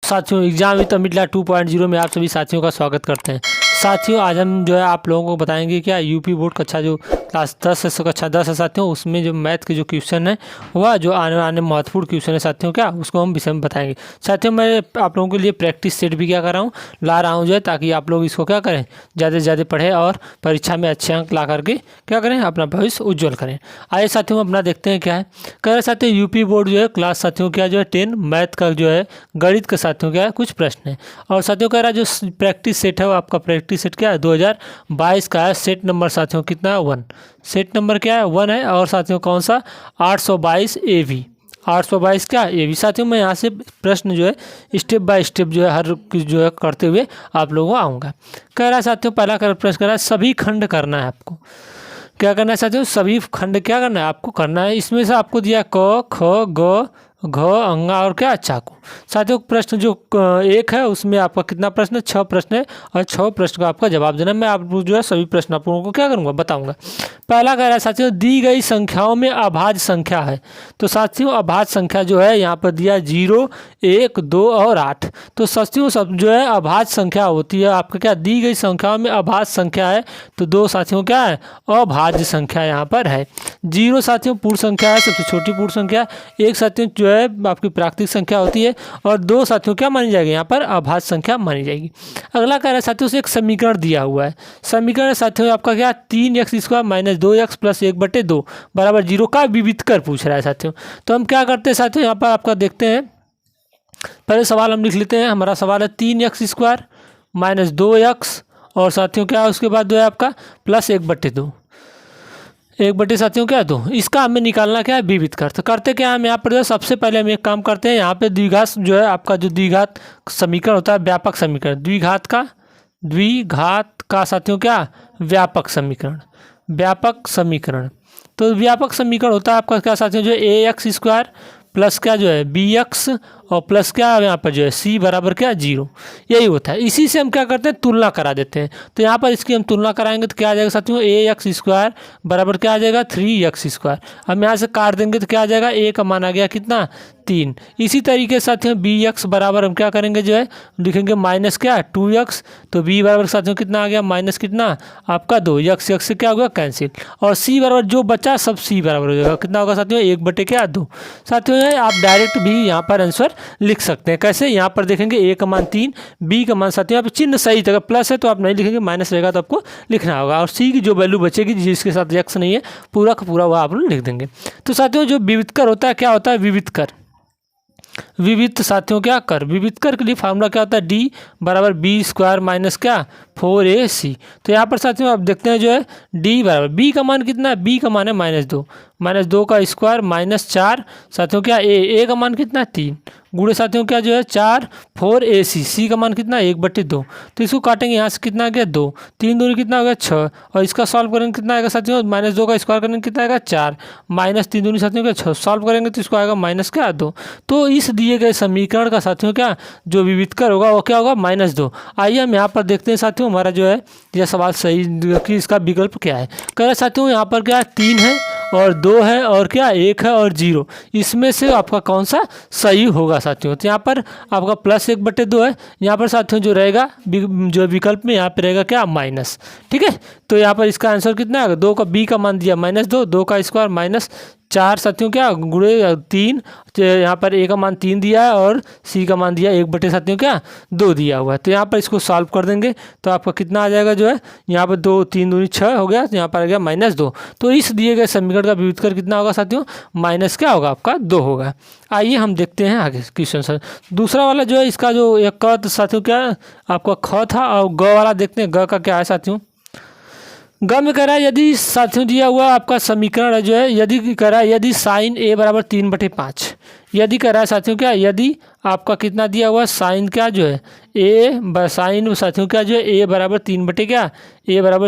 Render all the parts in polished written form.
साथियों exam with Amit 2.0 में आप सभी साथियों का स्वागत करते हैं। साथियों आज हम जो है आप लोगों को बताएंगे क्या यूपी बोर्ड कक्षा जो क्लास 10 से कक्षा 10 है साथियों, उसमें जो मैथ के जो क्वेश्चन है वह जो आने वाले महत्वपूर्ण क्वेश्चन है साथियों क्या उसको हम विषय में बताएंगे। साथियों मैं आप लोगों के लिए प्रैक्टिस सेट भी क्या कर रहा हूँ ला रहा हूँ जो है, ताकि आप लोग इसको क्या करें ज़्यादा से ज़्यादा पढ़ें और परीक्षा में अच्छे अंक ला करके क्या करें अपना भविष्य उज्ज्वल करें। आइए साथियों अपना देखते हैं क्या है। कह रहे साथियों यूपी बोर्ड जो है क्लास साथियों क्या जो है 10 मैथ का जो है गणित का साथियों क्या है कुछ प्रश्न है। और साथियों कह रहा है जो प्रैक्टिस सेट है वो आपका प्रैक्टिस सेट क्या है 2022 का है। सेट नंबर साथियों कितना है 1, सेट नंबर क्या है 1 है। और साथियों कौन सा 822 AV 822 क्या AV। साथियों मैं यहाँ से प्रश्न जो है स्टेप बाय स्टेप जो है हर जो है करते हुए आप लोगों को आऊँगा। कह रहा है साथियों पहला प्रश्न कह रहा है सभी खंड करना है आपको। क्या करना है साथियों सभी खंड क्या करना है आपको करना है। इसमें से आपको दिया क ख ग घ अंगा और क्या चाकू। साथियों प्रश्न जो एक है उसमें आपका कितना प्रश्न है 6 प्रश्न है और 6 प्रश्न का आपका जवाब देना। मैं आप जो है सभी प्रश्न आप लोगों को क्या करूँगा बताऊँगा। पहला कह रहा है साथियों दी गई संख्याओं में अभाज्य संख्या है। तो साथियों अभाज्य संख्या जो है यहाँ पर दिया 0 1 2 और 8। तो साथियों सब जो है अभाज्य संख्या होती है आपका क्या दी गई संख्याओं में अभाज्य संख्या है। तो 2 साथियों क्या है अभाज्य संख्या यहाँ पर है। 0 साथियों पूर्ण संख्या है सबसे छोटी पूर्ण संख्या। 1 साथियों जो है आपकी प्राकृतिक संख्या होती है और 2 साथियों क्या मानी जाएगी यहाँ पर अभाज्य संख्या मानी जाएगी। अगला कह रहा है साथियों से एक समीकरण दिया हुआ है। समीकरण साथियों आपका क्या 3x² - 2x + 1/2 बराबर 0 का विविध कर पूछ रहा है साथियों। तो हम क्या करते हैं साथियों यहाँ पर आपका देखते हैं। पहले सवाल हम लिख लेते हैं। हमारा सवाल है 3x² - 2x और साथियों क्या है उसके बाद जो है आपका प्लस 1/2 1/2 साथियों क्या 2। इसका हमें निकालना क्या है विविध कर। तो करते क्या हम यहाँ पर जो सबसे पहले हम एक काम करते हैं यहाँ पे द्विघात जो है आपका जो द्विघात समीकरण होता है व्यापक समीकरण द्विघात का साथियों क्या व्यापक समीकरण। तो व्यापक समीकरण होता है आपका क्या साथियों जो ax² प्लस क्या जो है bx और प्लस क्या यहाँ पर जो है c बराबर क्या 0 यही होता है। इसी से हम क्या करते हैं तुलना करा देते हैं। तो यहाँ पर इसकी हम तुलना कराएंगे तो क्या आ जाएगा साथियों ax² बराबर क्या आ जाएगा 3x²। हम यहाँ से काट देंगे तो क्या आ जाएगा a का मान आ गया कितना 3। इसी तरीके से साथियों bx बराबर हम क्या करेंगे जो है लिखेंगे माइनस क्या 2x। तो b बराबर साथियों कितना आ गया माइनस कितना आपका 2 x से क्या होगा कैंसिल। और c बराबर जो बचा सब c बराबर हो जाएगा कितना होगा साथियों 1/2 साथियों आप डायरेक्ट भी यहाँ पर आंसर लिख सकते हैं। कैसे यहाँ पर देखेंगे a का मान 3 b का मान साथियों यहाँ पे चिन्ह सही जगह प्लस है तो आप नहीं लिखेंगे माइनस रहेगा तो आपको लिखना होगा। और c की जो वैल्यू बचेगी जिसके साथ x नहीं है पूरा का पूरा वह आप लोग लिख देंगे। तो साथियों जो विविध कर होता है क्या होता है विविध साथियों क्या कर विविध कर के लिए फार्मूला क्या होता है d बराबर b² - क्या 4ac। तो यहाँ पर साथियों आप देखते हैं जो है d बराबर b का मान कितना है b का मान है -2 का स्क्वायर -4 साथियों क्या a का मान कितना है 3 गुणे साथियों क्या जो है 4 4ac c का मान कितना 1/2। तो इसको काटेंगे यहाँ से कितना आ गया 2 3 दूनी कितना हो गया 6 और इसका सॉल्व करेंगे कितना आएगा साथियों -2 का स्क्वायर करेंगे कितना आएगा 4 -3 दूनी साथियों क्या 6 सॉल्व करेंगे तो इसको आएगा क्या 2। तो इस दिए गए समीकरण का साथियों क्या जो विविध कर होगा वो क्या होगा -2। आइए हम यहाँ पर देखते हैं साथियों हमारा जो है यह सवाल सही कि इसका विकल्प क्या है। कह रहे साथियों यहाँ पर क्या 3 है और 2 है और क्या 1 है और 0 इसमें से आपका कौन सा सही होगा साथियों। तो यहाँ पर आपका प्लस 1/2 है। यहाँ पर साथियों जो रहेगा जो विकल्प में यहाँ पे रहेगा क्या माइनस। ठीक है तो यहाँ पर इसका आंसर कितना है 2 का b का मान दिया -2 2 का स्क्वायर -4 साथियों क्या गुणे 3 यहाँ पर a का मान 3 दिया है और c का मान दिया 1/2 साथियों क्या 2 दिया हुआ है। तो यहाँ पर इसको सॉल्व कर देंगे तो आपका कितना आ जाएगा जो है यहाँ पर 2 3 दूनी 6 हो गया तो यहाँ पर आ गया -2। तो इस दिए गए समीकरण का विविध कर कितना होगा साथियों माइनस क्या होगा आपका 2 होगा। आइए हम देखते हैं आगे क्वेश्चन सर। दूसरा वाला जो है इसका जो एक क साथियों क्या आपका ख था और ग वाला देखते हैं ग का क्या है साथियों। ग में कह रहा है यदि साथियों दिया हुआ आपका समीकरण है जो है यदि कह रहा है यदि साइन a बराबर 3/5 यदि कह रहा है साथियों क्या यदि आपका कितना दिया हुआ साइन क्या जो है a साइन साथियों क्या जो है a बराबर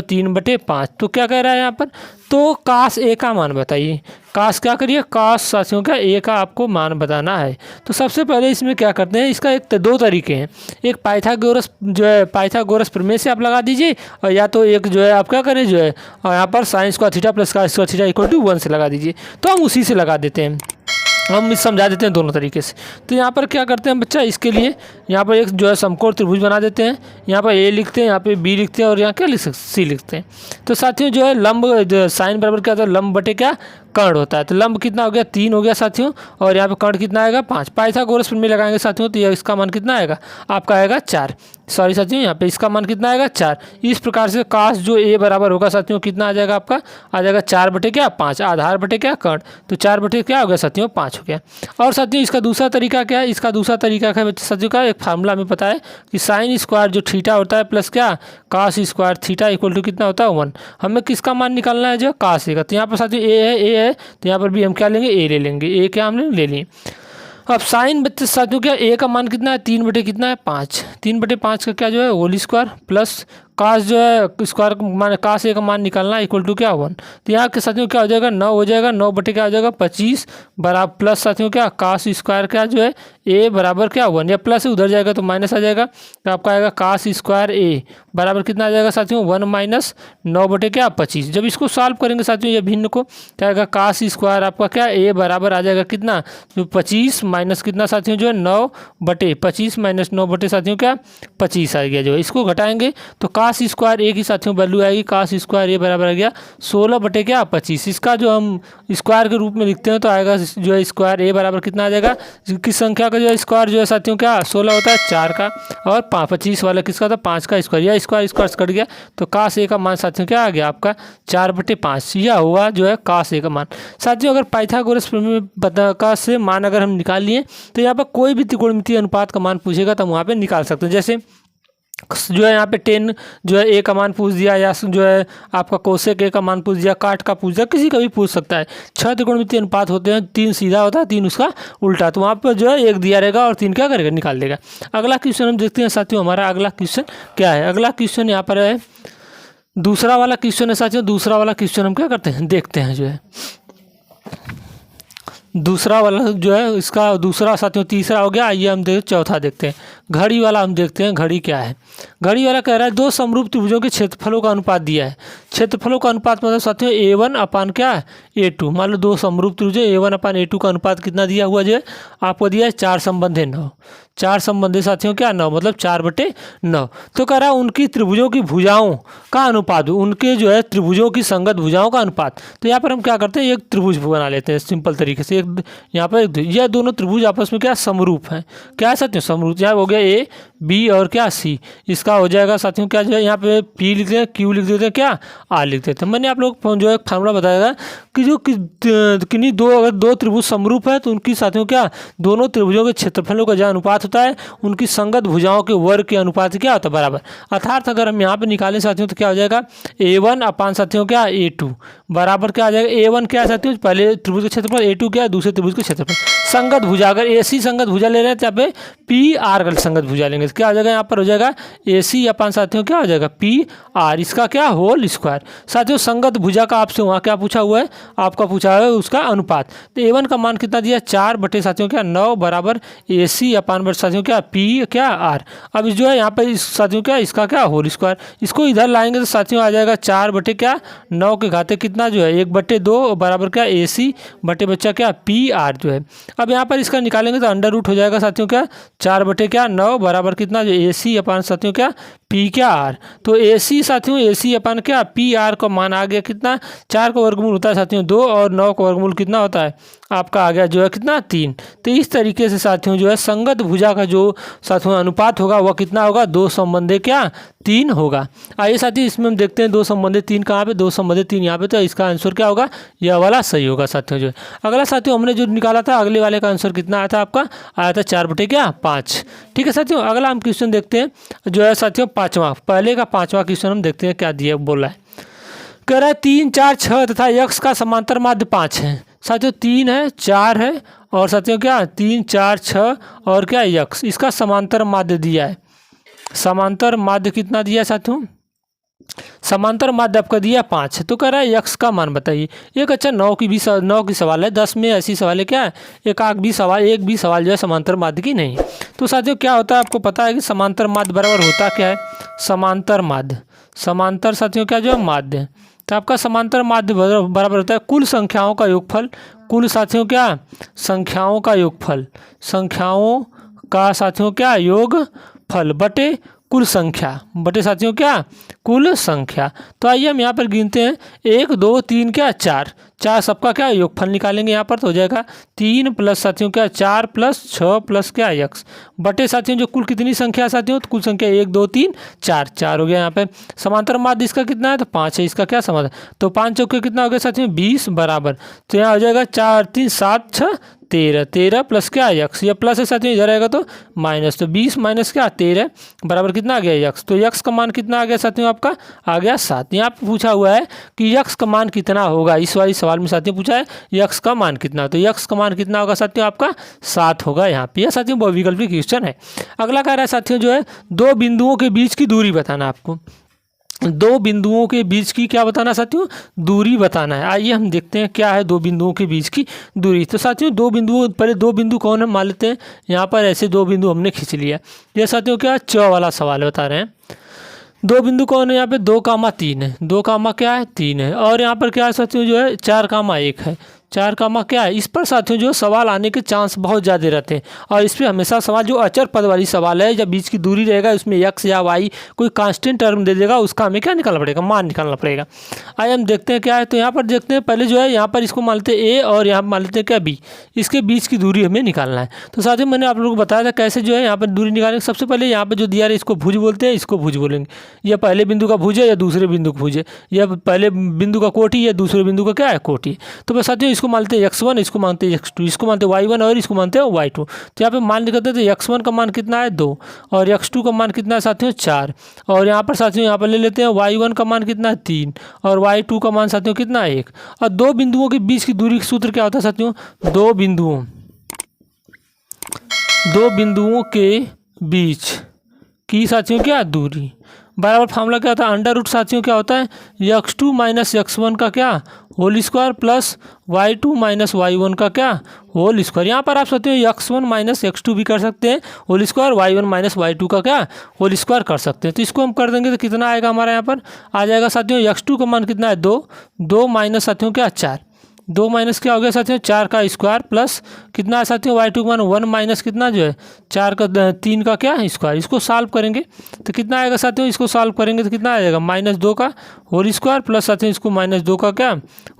3/5 तो क्या कह रहा है यहाँ पर तो काश a का मान बताइए। काश क्या करिए काश साथियों क्या a का आपको मान बताना है। तो सबसे पहले इसमें क्या करते हैं इसका एक 2 तरीके हैं। एक पाइथागोरस प्रमेय से आप लगा दीजिए और या तो एक जो है आप क्या करें जो है और यहाँ पर साइन स्क्वायर थीटा प्लस का स्क्वायर थीटा = 1 से लगा दीजिए। तो हम उसी से लगा देते हैं। हम इस समझा देते हैं दोनों तरीके से। तो यहाँ पर क्या करते हैं बच्चा, इसके लिए यहाँ पर एक जो है समकोण त्रिभुज बना देते हैं। यहाँ पर ए लिखते हैं, यहाँ पे बी लिखते हैं और यहाँ क्या लिख सकते सी लिखते हैं। तो साथियों जो है लंब साइन बराबर क्या होता है, लंब बटे क्या कर्ण होता है। तो लंब कितना हो गया 3 हो गया साथियों, और यहाँ पे कर्ण कितना आएगा 5। पाइथागोरस प्रमेय लगाएंगे साथियों तो इसका मान कितना आएगा आपका आएगा 4। सॉरी साथियों, यहाँ पे इसका मान कितना आएगा 4। इस प्रकार से काश जो ए बराबर होगा साथियों कितना आ जाएगा आपका, आ जाएगा 4 बटे क्या 5, आधार बटे क्या कर्ण, तो 4 बटे क्या हो गया साथियों 5 हो गया। और साथियों इसका दूसरा तरीका क्या है, इसका दूसरा तरीका क्या है साथियों का, एक फार्मूला हमें पता है कि साइन स्क्वायर जो थीटा होता है प्लस क्या cos square theta equal to कितना होता है 1। हमें किसका मान निकालना है जो कास का। तो यहाँ पर साथियों ए है तो यहाँ पर भी हम क्या लेंगे ए ले लेंगे, ए क्या हमने ले लिए। अब साइन बच्चे साथियों क्या ए का मान कितना है 3 बटे कितना है 5, 3 बटे 5 का क्या जो है होल स्क्वायर प्लस कास जो है स्क्वायर मान कास ए का मान निकालना इक्वल टू क्या 1। तो यहाँ के साथियों क्या हो जाएगा 9 हो जाएगा, 9 बटे क्या हो जाएगा 25 बराबर प्लस साथियों क्या कास स्क्वायर क्या जो है ए बराबर क्या 1, या प्लस उधर जाएगा तो माइनस आ जाएगा। तो आपका आएगा कास स्क्वायर ए बराबर कितना आ जाएगा साथियों 1 माइनस 9 बटे क्या 25। जब इसको सॉल्व करेंगे साथियों ये भिन्न को क्या आएगा कास स्क्वायर आपका क्या ए बराबर आ जाएगा कितना जो 25 माइनस कितना साथियों जो है 9 बटे 25 माइनस 9 बटे साथियों क्या 25 आ गया। जो है इसको घटाएंगे तो कास स्क्वायर ए की साथियों वैल्यू आएगी कास स्क्वायर ए बराबर आ गया 16 बटे क्या 25। इसका जो हम स्क्वायर के रूप में लिखते हैं तो आएगा जो है स्क्वायर ए बराबर कितना आ जाएगा, किस संख्या का जो है स्क्वायर जो है साथियों क्या 16 होता है 4 का, और 25 वाला किसका था 5 का स्क्वायर, या स्क्वायर स्क्वायर कट गया तो कास ए का मान साथियों क्या आ गया आपका 4 बटे 5। यह हुआ जो है कास ए का मान। साथियों अगर पाइथागोरस का से मान अगर हम निकाल लिए तो यहाँ पर कोई भी त्रिकोणमितीय अनुपात का मान पूछेगा तो हम वहाँ पे निकाल सकते हैं। जैसे जो है यहाँ पे 10 जो है ए का मान पूछ दिया, या जो है आपका कोसेक ए का मान पूछ दिया, काट का पूछ दिया, किसी का भी पूछ सकता है। 6 त्रिकोणमितीय अनुपात होते हैं, 3 सीधा होता है 3 उसका उल्टा, तो वहाँ पर जो है 1 दिया रहेगा और 3 क्या करेगा निकाल देगा। अगला क्वेश्चन हम देखते हैं साथियों, हमारा अगला क्वेश्चन क्या है। अगला क्वेश्चन यहाँ पर है दूसरा वाला क्वेश्चन है साथियों। दूसरा वाला क्वेश्चन हम क्या करते हैं देखते हैं, जो है दूसरा वाला जो है इसका दूसरा साथियों तीसरा हो गया। आइए हम चौथा देखते हैं। घड़ी वाला हम देखते हैं घड़ी क्या है। घड़ी वाला कह रहा है दो समरूप त्रिभुजों के क्षेत्रफलों का अनुपात दिया है। क्षेत्रफलों का अनुपात मतलब साथियों A1 अपान क्या है A2। मान लो दो समरूप त्रिभुज A1 अपान A2 का अनुपात कितना दिया हुआ जो है आपको दिया है 4 संबंधे 9। 4 संबंधे साथियों क्या 9 मतलब 4/9। तो कह रहा है उनकी त्रिभुजों की भुजाओं का अनुपात, उनके जो है त्रिभुजों की संगत भुजाओं का अनुपात। तो यहाँ पर हम क्या करते हैं एक त्रिभुज बना लेते हैं सिंपल तरीके से। एक यहाँ पर यह दोनों त्रिभुज आपस में क्या समरूप हैं। क्या है साथियों समरूप। यहाँ हो गया A B और क्या C। इसका हो जाएगा साथियों क्या जो है यहाँ पे P लिख देते हैं, Q लिख देते हैं, क्या R लिख देते हैं। मैंने आप लोग को जो है फार्मूला बताया था कि जो किन्हीं अगर दो त्रिभुज समरूप है तो उनकी साथियों क्या दोनों त्रिभुजों के क्षेत्रफलों का जो अनुपात होता है उनकी संगत भुजाओं के वर्ग के अनुपात क्या होता है बराबर। अर्थात अगर हम यहाँ पे निकालें साथियों तो क्या हो जाएगा A1 अपान साथियों क्या A2 बराबर क्या आ जाएगा। A1 क्या है साथियों पहले त्रिभुज के क्षेत्रफल, A2 क्या है दूसरे त्रिभुज के क्षेत्रफल। संगत भुजा अगर AC संगत भुजा ले रहे हैं तो यहाँ पे PR का संगत भुजा लेंगे तो क्या हो जाएगा यहाँ पर हो जाएगा AC अपान साथियों क्या हो जाएगा PR इसका क्या होल स्क्वायर। साथियों संगत भुजा का आपसे वहाँ क्या पूछा हुआ है आपका पूछा है उसका अनुपात। तो A1 का मान कितना दिया 4 बटे साथियों क्या 9 बराबर AC अपान बटे साथियों क्या P क्या R। अब जो है यहाँ पर साथियों क्या इसका क्या होल स्क्वायर। इसको इधर लाएंगे तो साथियों आ जाएगा 4 बटे क्या 9 के घाते कितना जो है 1/2 बराबर क्या AC बटे बच्चा क्या PR जो है। अब यहाँ पर इसका निकालेंगे तो अंडर रूट हो जाएगा साथियों क्या 4 बटे क्या 9 बराबर कितना जो AC अपान साथियों क्या P क्या R। तो AC साथियों AC अपान क्या PR का मान आ गया कितना 4 का वर्गमूल होता है साथियों 2 और 9 का वर्गमूल कितना होता है आपका आ गया जो है कितना 3। तो इस तरीके से साथियों जो है संगत भुजा का जो साथियों अनुपात होगा वह कितना होगा 2 संबंधे क्या 3 होगा। आइए साथियों इसमें हम देखते हैं 2 संबंधे 3 कहाँ पे 2 संबंधे 3 यहाँ पे। तो इसका आंसर क्या होगा यह वाला सही होगा साथियों जो है। अगला साथियों हमने जो निकाला था अगले वाले का आंसर कितना आया था आपका आया था 4 बटे क्या 5। ठीक है साथियों अगला हम क्वेश्चन देखते हैं जो है साथियों पाँचवा पहले का पाँचवा क्वेश्चन हम देखते हैं क्या दिया बोला है। कह रहा है 3 4 6 तथा यक्स का समांतर माध्य 5 है। साथियों 3 है 4 है और साथियों क्या 3 4 6 और क्या यक्स इसका समांतर माध्य दिया है। समांतर माध्य कितना दिया है साथियों समांतर माध्य आपका दिया 5 है। तो कह रहा है यक्स का मान बताइए। एक अच्छा 9 की सवाल है 10 में ऐसी सवाल है क्या है एक भी सवाल जो है समांतर माध्य की नहीं। तो साथियों क्या होता है आपको पता है कि समांतर माध्य बराबर होता क्या है समांतर माध्य। समांतर साथियों क्या जो है माध्य तो आपका समांतर माध्य बराबर होता है कुल संख्याओं का योगफल। कुल साथियों क्या, संख्याओं का योगफल, संख्याओं का साथियों क्या योगफल बटे कुल संख्या, बटे साथियों क्या कुल संख्या। तो आइए हम यहाँ पर गिनते हैं 1 2 3 क्या 4, 4 सबका क्या योगफल निकालेंगे यहाँ पर। तो हो जाएगा 3 प्लस साथियों क्या 4 प्लस 6 प्लस क्या x बटे साथियों जो कुल कितनी संख्या साथियों, तो कुल संख्या 1 2 3 4, 4 हो गया यहाँ पे। समांतर माध्य इसका कितना है, तो 5 है, इसका क्या समांतर, तो 5 चौके कितना हो गया साथियों 20 बराबर। तो यहाँ हो जाएगा 4 3 7 6 13, 13 प्लस क्या x, ये प्लस है साथियों, इधर आएगा तो माइनस, तो 20 माइनस क्या 13 बराबर कितना आ गया x। तो x का मान कितना आ गया साथियों, आपका आ गया 7। यहाँ पे पूछा हुआ है कि x का मान कितना होगा, इस वाली सवाल में साथियों पूछा है x का मान कितना, तो x का मान कितना होगा साथियों आपका 7 होगा यहाँ पे। यह साथियों बहुविकल्पी क्वेश्चन है। अगला कह रहा है साथियों जो है दो बिंदुओं के बीच की दूरी बताना, आपको दो बिंदुओं के बीच की क्या बताना साथियों, दूरी बताना है। आइए हम देखते हैं क्या है दो बिंदुओं के बीच की दूरी। तो साथियों दो बिंदुओं, पहले दो बिंदु कौन है मान लेते हैं, यहाँ पर ऐसे दो बिंदु हमने खींच लिया। ये साथियों क्या च वाला सवाल बता रहे हैं। दो बिंदु कौन है यहाँ पे 2,3 है, 2, क्या है 3 है, और यहाँ पर क्या है साथियों जो है 4,1 है, 4, क्या है। इस पर साथियों जो सवाल आने के चांस बहुत ज़्यादा रहते हैं, और इस पर हमेशा सवाल जो अचर पद वाली सवाल है, जब बीच की दूरी रहेगा उसमें x या y कोई कांस्टेंट टर्म दे देगा, उसका हमें क्या निकालना पड़ेगा, मान निकालना पड़ेगा। आइए हम देखते हैं क्या है। तो यहाँ पर देखते हैं पहले जो है यहाँ पर इसको मान लेते हैं a और यहाँ मान लेते हैं क्या b, इसके बीच की दूरी हमें निकालना है। तो साथियों मैंने आप लोगों को बताया था कैसे जो है यहाँ पर दूरी निकालेंगे। सबसे पहले यहाँ पर जो दिया है इसको भुज बोलते हैं, इसको भुज बोलेंगे। यह पहले बिंदु का भुज है या दूसरे बिंदु का भुज है, यह पहले बिंदु का कोटि या दूसरे बिंदु का क्या है कोटि। तो बस साथियों इसको मानते हैं x1, इसको मानते हैं x2, इसको मानते हैं y1 और इसको मानते हैं y2। तो यहाँ पे मान निकलते हैं तो x1 का मान कितना है 2 और x2 का मान कितना है साथियों 4, और यहाँ पर साथियों यहाँ पर ले लेते हैं y1 का मान कितना है 3 और y2 का मान साथियों कितना है 1। और दो बिंदुओं के बीच की दूरी का सूत्र क्या होता है साथियों, दो बिंदुओं के बीच की साथियों क्या दूरी बराबर फार्मूला क्या होता है, अंडर रूट साथियों क्या होता है x2 माइनस x1 का क्या whole square plus y2 minus y1 का क्या होल स्क्वायर। यहाँ पर आप साथियों x1 माइनस x2 भी कर सकते हैं whole square, y1 minus y2 का क्या होल स्क्वायर कर सकते हैं। तो इसको हम कर देंगे तो कितना आएगा हमारा यहाँ पर आ जाएगा साथियों x2 का मान कितना है 2, 2 माइनस साथियों क्या 4, 2 माइनस क्या हो गया साथियों 4 का स्क्वायर प्लस कितना है साथियों y2 का मान 1 माइनस कितना जो है 4 का 3 का क्या स्क्वायर। इसको सॉल्व करेंगे तो कितना आएगा साथियों, इसको सॉल्व करेंगे तो कितना आ जाएगा -2 का होल स्क्वायर प्लस साथियों इसको -2 का क्या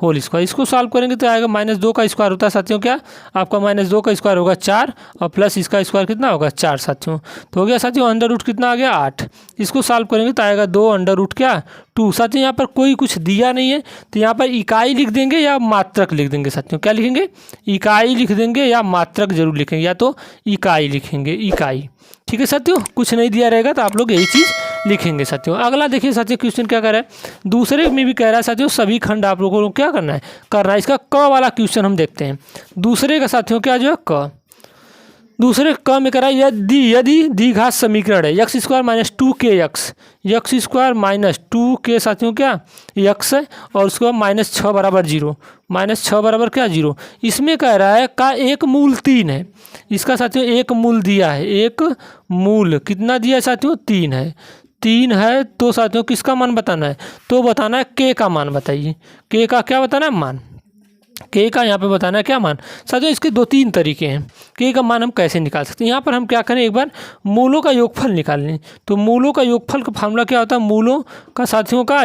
होल स्क्वायर। इसको सॉल्व करेंगे तो आएगा -2 का स्क्वायर होता है साथियों क्या आपका -2 का स्क्वायर होगा 4 और प्लस इसका स्क्वायर कितना होगा 4 साथियों। तो हो गया साथियों अंडर रूट कितना आ गया 8। इसको सॉल्व करेंगे तो आएगा 2 अंडर रूट क्या 2। साथियों यहाँ पर कोई कुछ दिया नहीं है तो यहाँ पर इकाई लिख देंगे या मात्रक लिख देंगे साथियों, क्या लिखेंगे इकाई लिख देंगे या मात्रक जरूर लिखेंगे, या तो इकाई लिखेंगे इकाई। ठीक है साथियों, कुछ नहीं दिया रहेगा तो आप लोग यही चीज़ लिखेंगे साथियों। अगला देखिए साथियों क्वेश्चन क्या कर रहा है, दूसरे में भी कह रहा है साथियों सभी खंड आप लोगों को क्या करना है इसका क वाला क्वेश्चन हम देखते हैं। दूसरे का साथियों क्या जो है क, दूसरे क में करा यदि द्विघात समीकरण है x square minus 2k x square minus 2k साथियों क्या x है और उसके बाद -6 बराबर 0, -6 बराबर क्या 0। इसमें कह रहा है का एक मूल 3 है, इसका साथियों एक मूल दिया है, एक मूल कितना दिया है साथियों 3 है। तो साथियों किसका मान बताना है, तो बताना है k का मान बताइए, k का क्या बताना है मान, k का यहाँ पे बताना है क्या मान। साथियों इसके 2-3 तरीके हैं, k का मान हम कैसे निकाल सकते हैं। यहाँ पर हम क्या करें एक बार मूलों का योगफल निकाल लें। तो मूलों का योगफल का फार्मूला क्या होता है, मूलों का साथियों का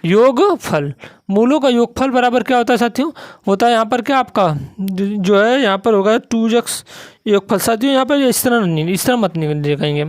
योगफल मूलों का योगफल बराबर क्या होता है साथियों, होता है यहाँ पर क्या आपका जो है यहाँ पर होगा 2x योगफल। साथियों यहाँ पर इस तरह मत लगाएंगे,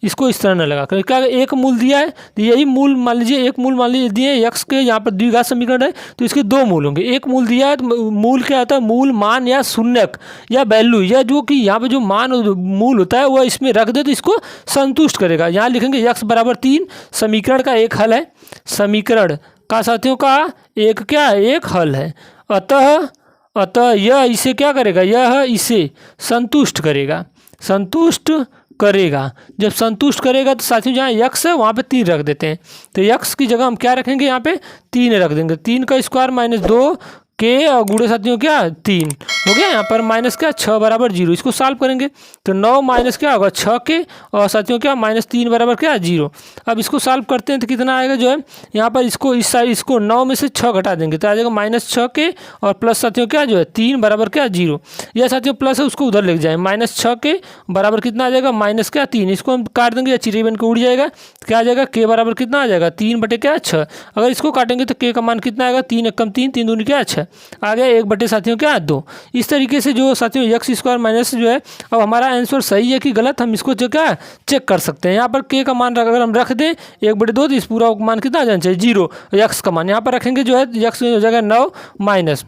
इसको इस तरह न लगा कर क्या एक मूल दिया है तो यही मूल मान लीजिए, एक मूल मान लीजिए दिए x के यहाँ पर द्विघात समीकरण है तो इसके 2 मूल होंगे। एक मूल दिया है तो मूल क्या होता है मूल मान या शून्यक या वैल्यू या जो कि यहाँ पर जो मान मूल होता है वह इसमें रख दे तो इसको संतुष्ट करेगा। यहाँ लिखेंगे x बराबर 3 समीकरण का एक हल है, समीकरण का साथियों का एक क्या है एक हल है। अतः यह इसे क्या करेगा, यह इसे संतुष्ट करेगा। जब संतुष्ट करेगा तो साथियों जहाँ x है वहाँ पे 3 रख देते हैं। तो x की जगह हम क्या रखेंगे यहाँ पे 3 रख देंगे, 3 का स्क्वायर -2 के और गुणे साथियों क्या 3 हो गया। यहाँ पर माइनस क्या 6 बराबर 0, इसको सॉल्व करेंगे तो 9 माइनस क्या होगा 6 के और साथियों क्या -3 बराबर क्या 0। अब इसको सॉल्व करते हैं तो कितना आएगा जो है यहाँ पर इसको इस साइड इसको 9 में से 6 घटा देंगे तो आ जाएगा -6 के और प्लस साथियों क्या जो है 3 बराबर क्या 0। यह साथियों प्लस है उसको उधर लेके जाए -6 के बराबर कितना आ जाएगा माइनस क्या 3, इसको हम काट देंगे या चिरे बन के उड़ जाएगा क्या आ जाएगा के बराबर कितना आ जाएगा 3 बटे क्या 6। अगर इसको काटेंगे तो के का मान कितना आएगा 3 एकम 3, 3 दूनी क्या 6 आ गया 1 बटे साथियों क्या 2। इस तरीके से जो साथियों एक्स स्क्वायर माइनस जो है अब हमारा आंसर सही है कि गलत हम इसको जो क्या चेक कर सकते हैं। यहाँ पर के का मान अगर हम रख दें 1/2 तो इस पूरा मान कितना आ जाना चाहिए 0। एक्स का मान यहाँ पर रखेंगे जो है एक्स हो जाएगा 9 माइनस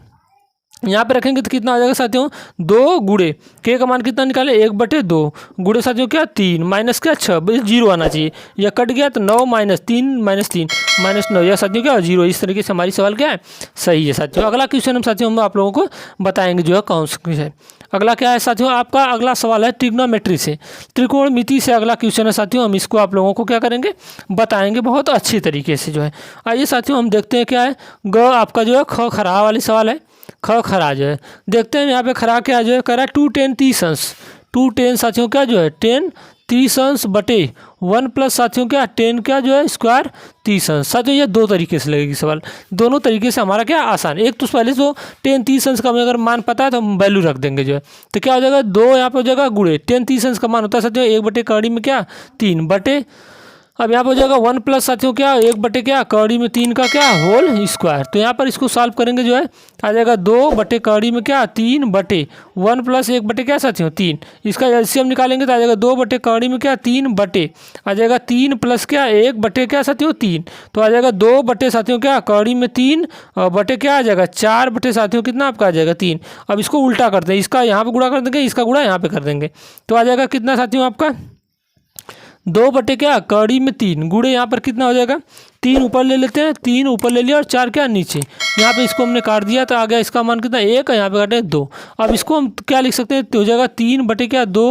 यहाँ पे रखेंगे तो कितना हो जाएगा साथियों 2 गुणे के का मान कितना निकाले 1/2 गुणे साथियों क्या 3 माइनस क्या 6 0 आना चाहिए। यह कट गया तो 9 -3 -9 यह साथियों क्या 0। इस तरीके से हमारी सवाल क्या है सही है साथियों। अगला क्वेश्चन हम साथियों हम आप लोगों को बताएंगे जो है कौन सा है। अगला क्या है साथियों आपका अगला सवाल है ट्रिग्नोमेट्री से त्रिकोणमिति से अगला क्वेश्चन है साथियों। हम इसको आप लोगों को क्या करेंगे बताएंगे बहुत अच्छी तरीके से जो है। आइए साथियों हम देखते हैं क्या है ग आपका जो है ख खरा वाली सवाल है। ख खरा जो है देखते हैं यहाँ पे खरा क्या जो है करा 2 10 30 अंश 2 10 साथियों क्या जो है 10 30 अंश बटे 1 प्लस साथियों क्या 10 क्या जो है स्क्वायर 30 अंश। साथियों ये दो तरीके से लगेगी सवाल, दोनों तरीके से हमारा क्या आसान। एक तो पहले तो 10 30 अंश का हमें अगर मान पता है तो हम वैल्यू रख देंगे जो है तो क्या हो जाएगा 2 यहाँ पर हो जाएगा गुणे 10 30 अंश का मान होता है साथियों 1 बटे कड़ी में क्या 3 बटे अब यहाँ पर हो जाएगा 1 प्लस साथियों क्या 1 बटे क्या कड़ी में 3 का क्या होल स्क्वायर। तो यहाँ पर इसको सॉल्व करेंगे जो है आ जाएगा 2 बटे कड़ी में क्या 3 बटे 1 प्लस 1 बटे क्या साथियों 3। इसका एलसीएम निकालेंगे तो आ जाएगा 2 बटे कड़ी में क्या 3 बटे आ जाएगा 3 प्लस क्या 1 बटे क्या साथियों 3। तो आ जाएगा 2 बटे साथियों क्या कड़ी में 3 और बटे क्या आ जाएगा 4 बटे साथियों कितना आपका आ जाएगा 3। अब इसको उल्टा करते हैं, इसका यहाँ पर गुणा कर देंगे इसका गुणा यहाँ पे कर देंगे तो आ जाएगा कितना साथियों आपका 2 बटे क्या कड़ी में 3 गुणे यहाँ पर कितना हो जाएगा 3 ऊपर ले लेते हैं 3 ऊपर ले लिया और 4 क्या नीचे। यहाँ पे इसको हमने काट दिया तो आ गया इसका मान कितना 1 है यहाँ पे काटे 2। अब इसको हम क्या लिख सकते हैं तो हो जाएगा 3 बटे क्या 2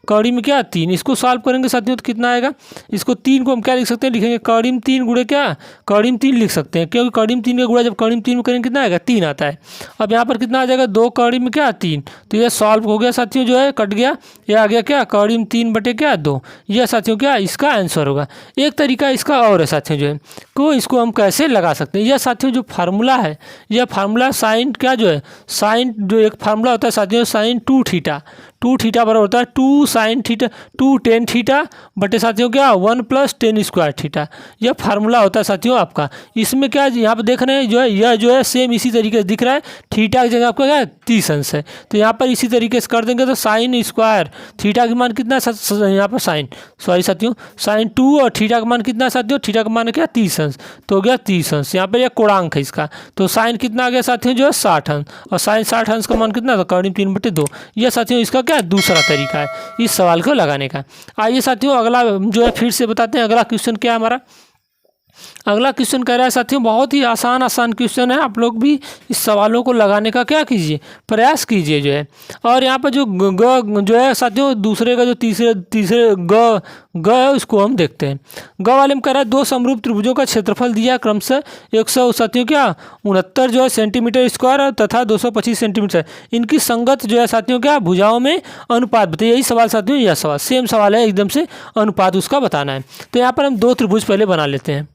कड़ी में क्या 3। इसको सॉल्व करेंगे साथियों तो कितना आएगा इसको 3 को हम क्या लिख सकते हैं लिखेंगे कड़ी में 3 गुणे क्या कड़ी में 3 लिख सकते हैं क्योंकि कड़ी में 3 का गुणा जब कड़ी में 3 में करेंगे कितना आएगा 3 आता है। अब यहाँ पर कितना आ जाएगा 2 कड़ी में क्या 3 तो यह सॉल्व हो गया साथियों जो है कट गया यह आ गया क्या कड़ी में 3 बटे क्या 2। यह साथियों क्या इसका आंसर होगा। एक तरीका इसका और है साथियों जो है को इसको हम कैसे लगा सकते हैं। यह साथियों जो फार्मूला है यह फार्मूला साइन क्या जो है साइन जो एक फार्मूला होता है साथियों साइन 2 थीटा बराबर होता है 2 साइन थीटा 2 टेन थीटा बटे साथियों क्या 1 प्लस 10 स्क्वायर थीटा। यह फार्मूला होता है साथियों आपका। इसमें क्या यहाँ पे देख रहे हैं जो है यह जो है सेम इसी तरीके से दिख रहा है थीटा की जगह आपका क्या 30 अंश है तो यहाँ पर इसी तरीके से कर देंगे तो साइन स्क्वायर थीटा का मान कितना यहाँ पर साइन सॉरी साथियों साइन 2 और थीटा का मान कितना साथियों थीटा का मान क्या 30 अंश तो हो गया 30 अंश। यहाँ पर यह कोणांक है इसका तो साइन कितना आ गया साथियों जो है 60 अंश और साइन 60 अंश का मान कितना था कड़ी 3 बटे 2। यह साथियों इसका क्या दूसरा तरीका है इस सवाल को लगाने का। आइए साथियों अगला जो है फिर से बताते हैं अगला क्वेश्चन क्या है हमारा। अगला क्वेश्चन कह रहा है साथियों बहुत ही आसान क्वेश्चन है। आप लोग भी इस सवालों को लगाने का क्या कीजिए प्रयास कीजिए जो है। और यहाँ पर जो ग जो है साथियों दूसरे का जो तीसरे ग है उसको हम देखते हैं। ग वाले में कह रहा है 2 समरूप त्रिभुजों का क्षेत्रफल दिया क्रमशः 100 साथियों क्या 69 जो है सेंटीमीटर स्क्वायर तथा 225 सेंटीमीटर। इनकी संगत जो है साथियों क्या भुजाओं में अनुपात बताइए। यही सवाल साथियों यह सवाल सेम सवाल है एकदम से अनुपात उसका बताना है। तो यहाँ पर हम 2 त्रिभुज पहले बना लेते हैं।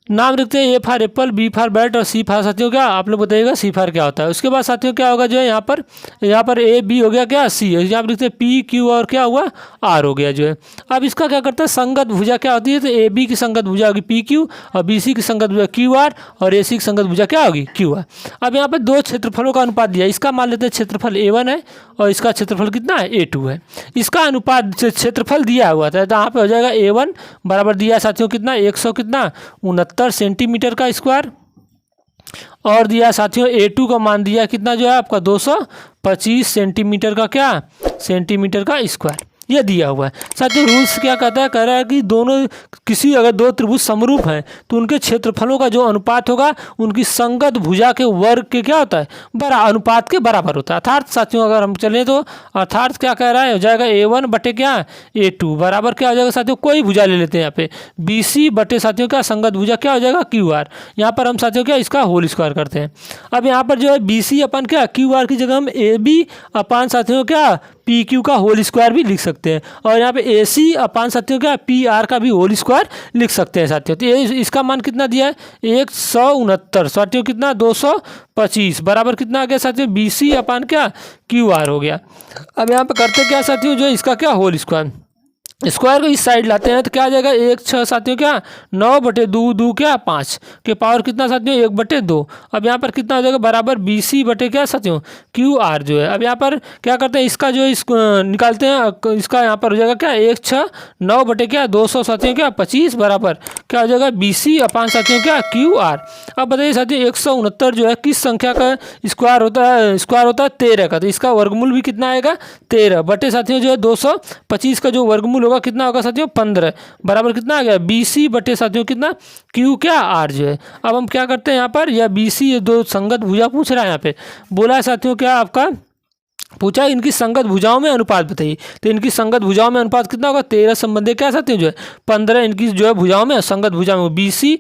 नाम लिखते हैं A for apple B for bat और सी फॉर साथियों क्या आप लोग बताइएगा सी फॉर क्या होता है। उसके बाद साथियों क्या होगा जो है यहाँ पर ए बी हो गया क्या सी है यहाँ पर लिखते हैं पी क्यू और क्या हुआ आर हो गया जो है। अब इसका क्या करता है संगत भुजा क्या होती है तो ए बी की संगत भुजा होगी पी क्यू और बी सी की संगत भुजा क्यू आर और ए सी की संगत भुजा क्या होगी क्यू आर। अब यहाँ पर 2 क्षेत्रफलों का अनुपात दिया इसका मान लेते हैं क्षेत्रफल A1 है और इसका क्षेत्रफल कितना है A2 है। इसका अनुपात क्षेत्रफल दिया हुआ था तो यहाँ पे हो जाएगा A1 बराबर दिया साथियों कितना 100 कितना 69 सेंटीमीटर का स्क्वायर और दिया साथियों A2 का मान दिया कितना जो है आपका 225 सेंटीमीटर का क्या सेंटीमीटर का स्क्वायर। ये दिया हुआ है। साथियों रूल्स क्या कहता है, कह रहा है कि दोनों किसी अगर दो त्रिभुज समरूप हैं तो उनके क्षेत्रफलों का जो अनुपात होगा उनकी संगत भुजा के वर्ग के क्या होता है, अनुपात के बराबर होता है। अर्थात साथियों अगर हम चलें तो अर्थात क्या कह रहा है, हो जाएगा A1 बटे क्या A2 बराबर क्या हो जाएगा साथियों, कोई भुजा ले लेते हैं यहाँ पे BC बटे साथियों क्या संगत भुजा क्या हो जाएगा QR। यहाँ पर हम साथियों क्या इसका होल स्क्वायर करते हैं। अब यहाँ पर जो है BC अपन क्या QR की जगह हम AB अपान साथियों क्या PQ का होल स्क्वायर भी लिख सकते हैं, और यहाँ पे AC अपान साथियों क्या PR का भी होल स्क्वायर लिख सकते हैं साथियों। तो ये इसका मान कितना दिया है 169 साथियों, कितना 225 बराबर कितना आ गया साथियों BC अपान क्या QR हो गया। अब यहाँ पे करते क्या साथियों, जो इसका क्या होल स्क्वायर को इस साइड लाते हैं तो क्या आ जाएगा 1/6 साथियों क्या 9 बटे 2 क्या 5 के पावर कितना साथियों 1/2। अब यहाँ पर कितना हो जाएगा बराबर BC बटे क्या साथियों QR जो है। अब यहाँ पर क्या करते हैं, इसका जो निकालते हैं, इसका यहाँ पर हो जाएगा क्या 1/6 9 बटे क्या 200 साथियों क्या 25 बराबर क्या हो जाएगा BC अपान साथियों क्या QR। अब बताइए साथियों 169 जो है किस संख्या का स्क्वायर होता है, स्क्वायर होता है 13 का, तो इसका वर्गमूल भी कितना आएगा 13 बटे साथियों जो है 225 का जो वर्गमूल होगा कितना होगा साथियों 15 बराबर कितना आ गया BC बटे साथियों कितना Q क्या R जो है। अब हम क्या करते हैं यहाँ पर, यह BC ये दो संगत भुजा पूछ रहा है, यहाँ पे बोला है साथियों क्या आपका पूछा इनकी संगत भुजाओं में अनुपात बताइए, तो इनकी संगत भुजाओं में अनुपात कितना होगा 13 संबंधी क्या साथियों जो है 15 इनकी जो है भुजाओं में संगत भुजा में BC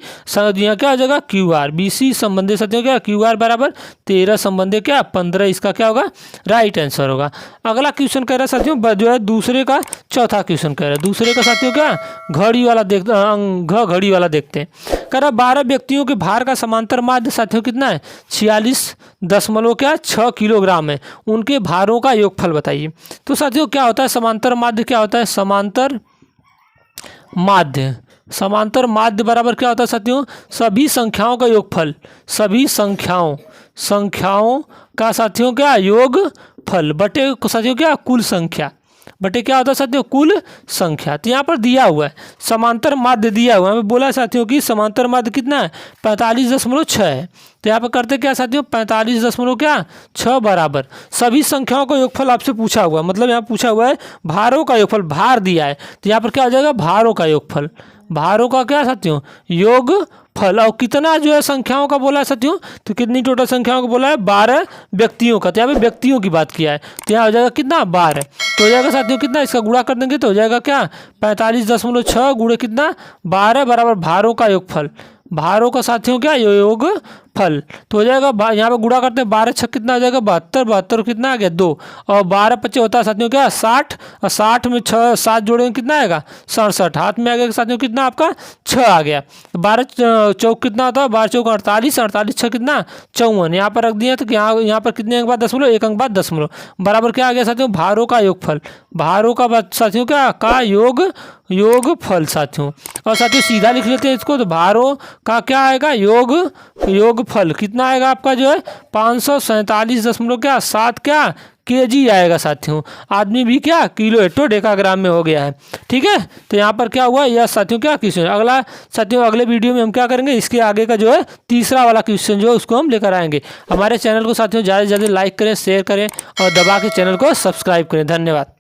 यहाँ क्या हो जाएगा QR BC संबंधी साथियों क्या QR बराबर 13 संबंधी क्या 15, इसका क्या होगा राइट आंसर होगा। अगला क्वेश्चन कह रहा है साथियों जो है दूसरे का चौथा क्वेश्चन कह रहा है, दूसरे का साथियों क्या घड़ी वाला देखते हैं। कह रहा 12 व्यक्तियों के भार का समांतर माध्य साथियों कितना है 46.6 किलोग्राम है, उनके भारों का योगफल बताइए। तो साथियों क्या होता है समांतर माध्य, क्या होता है समांतर माध्य बराबर क्या होता है साथियों सभी संख्याओं का योगफल, सभी संख्याओं का साथियों क्या योगफल बटे साथियों क्या कुल संख्या बटे क्या होता है साथियों कुल संख्या। तो यहाँ पर दिया हुआ है समांतर माध्य दिया हुआ है, बोला है साथियों कि समांतर माध्य कितना है 45.6 है। तो यहाँ पर करते क्या साथियों 45.6 बराबर सभी संख्याओं का योगफल आपसे पूछा हुआ है, मतलब यहाँ पूछा हुआ है भारों का योगफल, भार दिया है तो यहाँ पर क्या हो जाएगा भारों का योगफल, भारों का क्या साथियों योगफल। और कितना जो है संख्याओं का बोला है साथियों, तो कितनी टोटल संख्याओं का बोला है 12 व्यक्तियों का, तो यहाँ पे व्यक्तियों की बात किया है तो यहाँ हो जाएगा कितना 12, तो हो जाएगा साथियों कितना इसका गुणा कर देंगे तो हो जाएगा क्या 45.6 गुणे कितना 12 बराबर भारों का योगफल, भारों का साथियों क्या योगफल। तो हो जाएगा यहाँ पे गुणा करते हैं 12 छक कितना हो जाएगा 72 कितना आ गया 2 और 12 25 होता है साथियों क्या 60 और 60 में 7 जोड़ेंगे कितना आएगा 67, हाथ में आ गया साथियों कितना आपका 6 आ गया। 12 चौक कितना होता है 12 चौक 48, 48 छः कितना 54, यहाँ पर रख दिया तो यहाँ पर कितने अंक बाद दशमलव 1 अंक बाद दशमलव बराबर क्या आ गया साथियों भारों का योगफल, भारों का साथियों क्या का योगफल साथियों। और साथियों सीधा लिख लेते हैं इसको, तो भारों का क्या आएगा योगफल कितना आएगा आपका जो है 547.7 क्या kg आएगा साथियों। आदमी भी क्या किलो हेक्टो डेकाग्राम में हो गया है, ठीक है। तो यहाँ पर क्या हुआ यह साथियों क्या क्वेश्चन, अगला साथियों अगले वीडियो में हम क्या करेंगे इसके आगे का जो है तीसरा वाला क्वेश्चन जो है उसको हम लेकर आएंगे। हमारे चैनल को साथियों ज़्यादा से ज़्यादा लाइक करें, शेयर करें और दबा के चैनल को सब्सक्राइब करें। धन्यवाद।